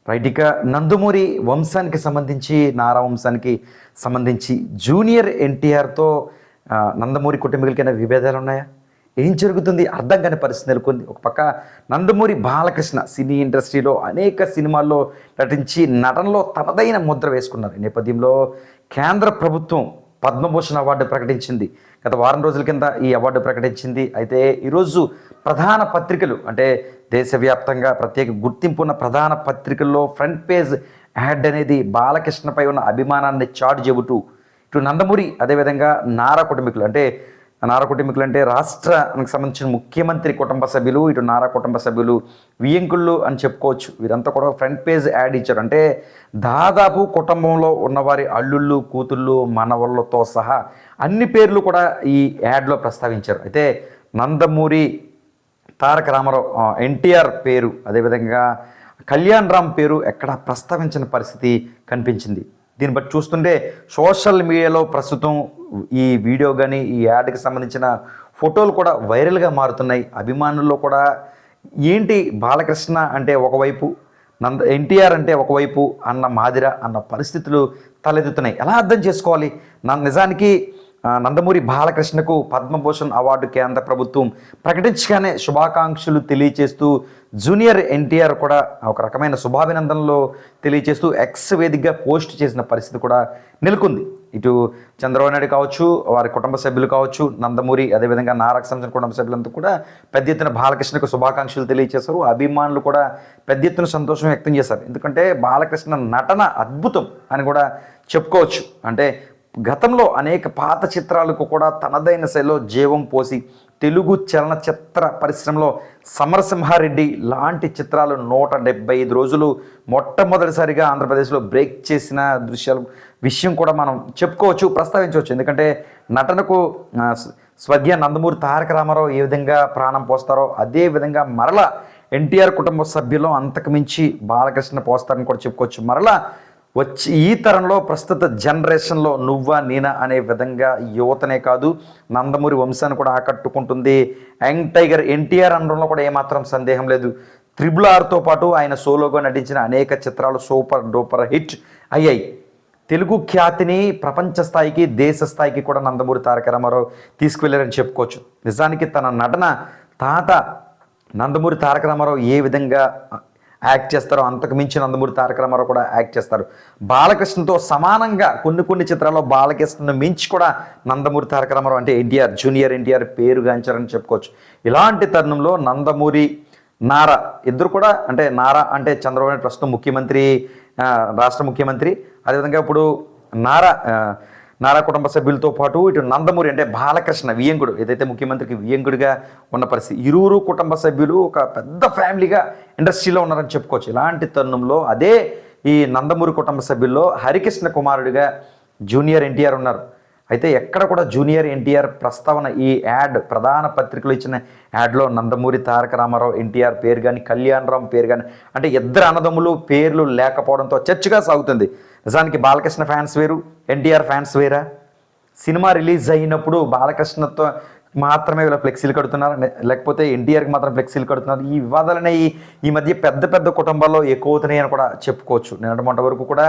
Right. ఇక నందమూరి వంశానికి సంబంధించి, నారా వంశానికి సంబంధించి జూనియర్ ఎన్టీఆర్‌తో నందమూరి కుటుంబీకులకైనా విభేదాలు ఉన్నాయా? ఏం జరుగుతుంది అర్థం కాని పరిస్థితి నెలకొంది. ఒక పక్క నందమూరి బాలకృష్ణ సినీ ఇండస్ట్రీలో అనేక సినిమాల్లో నటించి నటనలో తనదైన ముద్ర వేసుకున్నారు. ఈ నేపథ్యంలో కేంద్ర ప్రభుత్వం పద్మభూషణ్ అవార్డు ప్రకటించింది. గత వారం రోజుల కింద ఈ అవార్డు ప్రకటించింది. అయితే ఈరోజు ప్రధాన పత్రికలు, అంటే దేశవ్యాప్తంగా ప్రత్యేక గుర్తింపు ఉన్న ప్రధాన పత్రికల్లో ఫ్రంట్ పేజ్ యాడ్ అనేది బాలకృష్ణపై ఉన్న అభిమానాన్ని చాటు చెబుతూ ఇటు నందమూరి, అదేవిధంగా నారా కుటుంబీకులు, అంటే రాష్ట్రానికి సంబంధించిన ముఖ్యమంత్రి కుటుంబ సభ్యులు, ఇటు నారా కుటుంబ సభ్యులు, వియ్యంకుళ్ళు అని చెప్పుకోవచ్చు. వీరంతా కూడా ఫ్రంట్ పేజ్ యాడ్ ఇచ్చారు. అంటే దాదాపు కుటుంబంలో ఉన్నవారి అల్లుళ్ళు, కూతుళ్ళు, మనవళ్ళతో సహా అన్ని పేర్లు కూడా ఈ యాడ్లో ప్రస్తావించారు. అయితే నందమూరి తారక రామారావు, ఎన్టీఆర్ పేరు, అదేవిధంగా కళ్యాణ్ రామ్ పేరు ఎక్కడా ప్రస్తావించిన పరిస్థితి కనిపించింది. దీన్ని బట్టి చూస్తుంటే సోషల్ మీడియాలో ప్రస్తుతం ఈ వీడియో కానీ, ఈ యాడ్కి సంబంధించిన ఫోటోలు కూడా వైరల్గా మారుతున్నాయి. అభిమానుల్లో కూడా ఏంటి బాలకృష్ణ అంటే ఒకవైపు, ఎన్టీఆర్ అంటే ఒకవైపు అన్న మాదిర అన్న పరిస్థితులు తలెత్తుతున్నాయి. ఎలా అర్థం చేసుకోవాలి? నిజానికి నందమూరి బాలకృష్ణకు పద్మభూషణ్ అవార్డు కేంద్ర ప్రభుత్వం ప్రకటించగానే శుభాకాంక్షలు తెలియచేస్తూ జూనియర్ ఎన్టీఆర్ కూడా ఒక రకమైన శుభాభినందనలు తెలియచేస్తూ ఎక్స్ వేదికగా పోస్ట్ చేసిన పరిస్థితి కూడా నెలకొంది. ఇటు చంద్రబాబు నాయుడు కావచ్చు, వారి కుటుంబ సభ్యులు కావచ్చు, నందమూరి, అదేవిధంగా నారాకు సంబంధించిన కుటుంబ సభ్యులంతా కూడా పెద్ద ఎత్తున బాలకృష్ణకు శుభాకాంక్షలు తెలియజేశారు. అభిమానులు కూడా పెద్ద ఎత్తున సంతోషం వ్యక్తం చేశారు. ఎందుకంటే బాలకృష్ణ నటన అద్భుతం అని కూడా చెప్పుకోవచ్చు. అంటే గతంలో అనేక పాత చిత్రాలకు కూడా తనదైన శైలిలో జీవం పోసి తెలుగు చలనచిత్ర పరిశ్రమలో సమరసింహారెడ్డి లాంటి చిత్రాలు 175 రోజులు మొట్టమొదటిసారిగా ఆంధ్రప్రదేశ్లో బ్రేక్ చేసిన విషయం కూడా మనం చెప్పుకోవచ్చు, ప్రస్తావించవచ్చు. ఎందుకంటే నటనకు స్వర్గీయ నందమూరి తారక రామారావు ఏ విధంగా ప్రాణం పోస్తారో అదే విధంగా మరలా ఎన్టీఆర్ కుటుంబ సభ్యులు అంతకు మించి బాలకృష్ణ పోస్తారని కూడా చెప్పుకోవచ్చు. మరలా వచ్చి ఈ తరంలో ప్రస్తుత జనరేషన్లో నువ్వా నేనా అనే విధంగా యువతనే కాదు నందమూరి వంశాన్ని కూడా ఆకట్టుకుంటుంది. యంగ్ టైగర్ ఎన్టీఆర్ అనడంలో కూడా ఏమాత్రం సందేహం లేదు. RRRతో పాటు ఆయన సోలోగా నటించిన అనేక చిత్రాలు సూపర్ డూపర్ హిట్ అయ్యాయి. తెలుగు ఖ్యాతిని ప్రపంచ స్థాయికి, దేశ స్థాయికి కూడా నందమూరి తారక రామారావు తీసుకువెళ్ళారని చెప్పుకోవచ్చు. నిజానికి తన నటన తాత నందమూరి తారక రామారావు ఏ విధంగా యాక్ట్ చేస్తారో అంతకు మించి నందమూరి తారక రామారావు కూడా యాక్ట్ చేస్తారు. బాలకృష్ణతో సమానంగా కొన్ని చిత్రాల్లో బాలకృష్ణను మించి కూడా నందమూరి తారక రామారావు అంటే ఎన్టీఆర్, జూనియర్ ఎన్టీఆర్ పేరుగాంచారని చెప్పుకోవచ్చు. ఇలాంటి తరుణంలో నందమూరి, నారా ఇద్దరు కూడా, అంటే నారా అంటే చంద్రబాబు నాయుడు ప్రస్తుతం ముఖ్యమంత్రి, రాష్ట్ర ముఖ్యమంత్రి, అదేవిధంగా ఇప్పుడు నారా కుటుంబ సభ్యులతో పాటు ఇటు నందమూరి అంటే బాలకృష్ణ వియ్యంకుడు, ఏదైతే ముఖ్యమంత్రికి వియ్యంకుడిగా ఉన్న పరిస్థితి, ఇరువురు కుటుంబ సభ్యులు ఒక పెద్ద ఫ్యామిలీగా ఇండస్ట్రీలో ఉన్నారని చెప్పుకోవచ్చు. ఇలాంటి తరుణంలో అదే ఈ నందమూరి కుటుంబ సభ్యుల్లో హరికృష్ణ కుమారుడిగా జూనియర్ ఎన్టీఆర్ ఉన్నారు. అయితే ఎక్కడ కూడా జూనియర్ ఎన్టీఆర్ ప్రస్తావన ఈ యాడ్, ప్రధాన పత్రికలు ఇచ్చిన యాడ్లో నందమూరి తారక రామారావు ఎన్టీఆర్ పేరు కానీ, కళ్యాణ్ రామ్ పేరు కానీ, అంటే ఇద్దరు అన్నదమ్ములు పేర్లు లేకపోవడంతో చర్చగా సాగుతుంది. నిజానికి బాలకృష్ణ ఫ్యాన్స్ వేరు, ఎన్టీఆర్ ఫ్యాన్స్ వేరా? సినిమా రిలీజ్ అయినప్పుడు బాలకృష్ణతో మాత్రమే వీళ్ళ ఫ్లెక్సీలు కడుతున్నారు, లేకపోతే ఎన్టీఆర్కి మాత్రం ఫ్లెక్సీలు కడుతున్నారు? ఈ వివాదాలనే ఈ మధ్య పెద్ద కుటుంబాల్లో ఎక్కువ అవుతున్నాయి అని కూడా చెప్పుకోవచ్చు. నిన్నటి మొన్న వరకు కూడా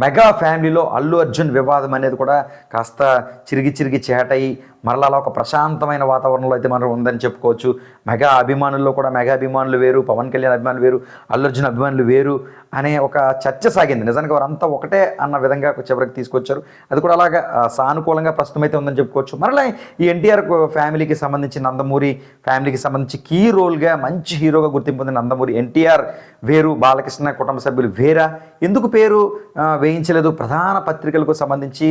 మెగా ఫ్యామిలీలో అల్లు అర్జున్ వివాదం అనేది కూడా కాస్త చిరిగి చేటయి మరలా అలా ఒక ప్రశాంతమైన వాతావరణంలో అయితే మనం ఉందని చెప్పుకోవచ్చు. మెగా అభిమానుల్లో కూడా మెగా అభిమానులు వేరు, పవన్ కళ్యాణ్ అభిమానులు వేరు, అల్లు అర్జున్ అభిమానులు వేరు అనే ఒక చర్చ సాగింది. నిజానికి వారంతా ఒకటే అన్న విధంగా చివరికి తీసుకొచ్చారు. అది కూడా అలాగా సానుకూలంగా ప్రస్తుతం అయితే ఉందని చెప్పుకోవచ్చు. మరలా ఈ ఎన్టీఆర్ ఫ్యామిలీకి సంబంధించి, నందమూరి ఫ్యామిలీకి సంబంధించి కీ రోల్గా మంచి హీరోగా గుర్తింపు పొందిన నందమూరి ఎన్టీఆర్ వేరు, బాలకృష్ణ కుటుంబ సభ్యులు వేరా? ఎందుకు పేరు వేయించలేదు? ప్రధాన పత్రికలకు సంబంధించి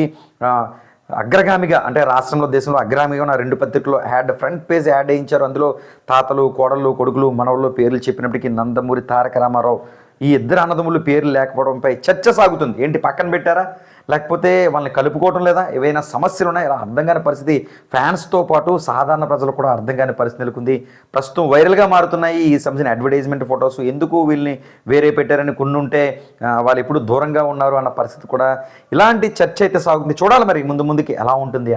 అగ్రగామిగా, అంటే రాష్ట్రంలో, దేశంలో అగ్రగామిగా ఉన్న 2 పత్రికల్లో ఫ్రంట్ పేజ్ యాడ్ వేయించారు. అందులో తాతలు, కోడళ్ళు, కొడుకులు, మనవళ్ళు పేర్లు చెప్పినప్పటికీ నందమూరి తారక రామారావు ఈ ఇద్దరు అన్నదమ్ములు పేర్లు లేకపోవడంపై చర్చ సాగుతుంది. ఏంటి పక్కన పెట్టారా, లేకపోతే వాళ్ళని కలుపుకోవటం లేదా, ఏవైనా సమస్యలు ఉన్నాయి? ఇలా అర్థం కాని పరిస్థితి ఫ్యాన్స్తో పాటు సాధారణ ప్రజలు కూడా అర్థం కాని పరిస్థితి నెలకొంది. ప్రస్తుతం వైరల్గా మారుతున్నాయి ఈ సంబంధించిన అడ్వర్టైజ్మెంట్ ఫొటోస్. ఎందుకు వీళ్ళని వేరే పెట్టారని కొన్ని ఉంటే వాళ్ళు ఎప్పుడు దూరంగా ఉన్నారు అన్న పరిస్థితి కూడా, ఇలాంటి చర్చ అయితే సాగుతుంది. చూడాలి మరి ముందుకి ఎలా ఉంటుంది.